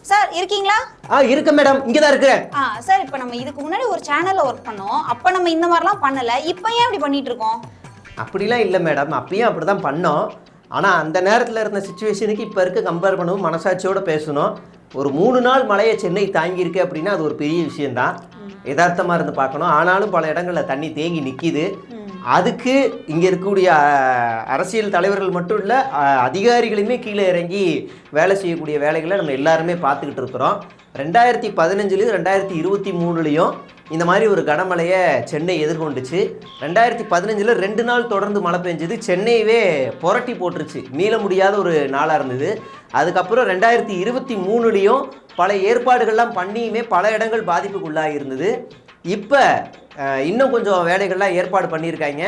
Sir இருக்கீங்களா? இருக்க madam, இங்க தான் இருக்கிறேன். சார் இப்போ நம்ம இதுக்கு முன்னாடி ஒரு சேனல்ல ஒர்க் பண்ணோம். அப்ப நம்ம இந்த மாதிரிலாம் பண்ணல. இப்போ ஏன் இப்படி பண்ணிட்டு இருக்கோம்? அப்படிலாம் இல்லை மேடம், அப்பயும் அப்படி தான் பண்ணோம். ஆனால் அந்த நேரத்தில் இருந்த சுச்சுவேஷனுக்கு இப்போ இருக்க கம்பேர் பண்ணவும் மனசாட்சியோடு பேசணும். ஒரு 3 நாள் மழையை சென்னை தாங்கியிருக்கு அப்படின்னா அது ஒரு பெரிய விஷயந்தான். யதார்த்தமாக இருந்து பார்க்கணும். ஆனாலும் பல இடங்களில் தண்ணி தேங்கி நிற்கிது. அதுக்கு இங்கே இருக்கக்கூடிய அரசியல் தலைவர்கள் மட்டும் இல்லை, அதிகாரிகளுமே கீழே இறங்கி வேலை செய்யக்கூடிய வேலைகளை நம்ம எல்லாருமே பார்த்துக்கிட்டு இருக்கிறோம். 2015 2023 இந்த மாதிரி ஒரு கனமழையை சென்னை எதிர்கொண்டுச்சு. 2015 2 நாள் தொடர்ந்து மழை பெஞ்சது. சென்னையவே புரட்டி போட்டுருச்சு, மீள முடியாத ஒரு நாளாக இருந்தது. அதுக்கப்புறம் 2023 பல ஏற்பாடுகள்லாம் பண்ணியுமே பல இடங்கள் பாதிப்புக்குள்ளாக இருந்தது. இப்போ இன்னும் கொஞ்சம் வேலைகள்லாம் ஏற்பாடு பண்ணியிருக்காங்க.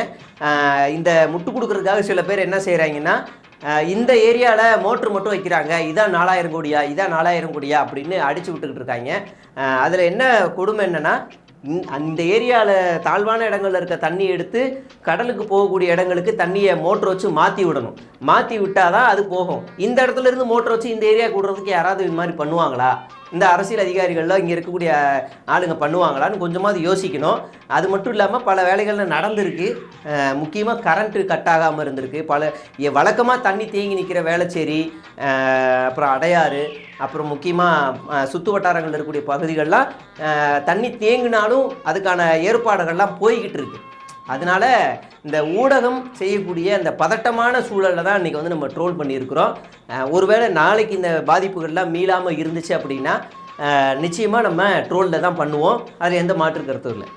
இந்த முட்டு கொடுக்குறதுக்காக சில பேர் என்ன செய்கிறாங்கன்னா, இந்த ஏரியாவில் மோட்ரு மட்டும் வைக்கிறாங்க, இதான் 4000 கோடியா, இதான் 4000 கோடியா அப்படின்னு அடிச்சு விட்டுக்கிட்டு இருக்காங்க. அதில் என்ன கொடுமை என்னென்னா, அந்த ஏரியாவில் தாழ்வான இடங்களில் இருக்க தண்ணி எடுத்து கடலுக்கு போகக்கூடிய இடங்களுக்கு தண்ணியை மோட்டர் வச்சு மாற்றி விடணும். மாற்றி விட்டால் தான் அது போகும். இந்த இடத்துல இருந்து மோட்டர் வச்சு இந்த ஏரியாவுக்கு விடுறதுக்கு யாராவது இது மாதிரி பண்ணுவாங்களா? இந்த அரசியல் அதிகாரிகள்லாம் இங்கே இருக்கக்கூடிய ஆளுங்க பண்ணுவாங்களான்னு கொஞ்சமாவது யோசிக்கணும். அது மட்டும் இல்லாமல் பல வேலைகளில் நடந்திருக்கு. முக்கியமாக கரண்ட்டு கட் ஆகாமல் இருந்திருக்கு. வழக்கமாக தண்ணி தேங்கி நிற்கிற வேளச்சேரி, அப்புறம் அடையாறு, அப்புறம் முக்கியமாக சுற்று வட்டாரங்கள் இருக்கக்கூடிய பகுதிகளெலாம் தண்ணி தேங்கினாலும் அதுக்கான ஏற்பாடுகள்லாம் போய்கிட்டு இருக்கு. அதனால் இந்த ஊடகம் செய்யக்கூடிய அந்த பதட்டமான சூழலில் தான் இன்றைக்கி நம்ம ட்ரோல் பண்ணியிருக்கிறோம். ஒருவேளை நாளைக்கு இந்த பாதிப்புகள்லாம் மீளாமல் இருந்துச்சு அப்படின்னா நிச்சயமாக நம்ம ட்ரோலில் தான் பண்ணுவோம். அதில் எந்த மாற்று கருத்தும் இல்லை.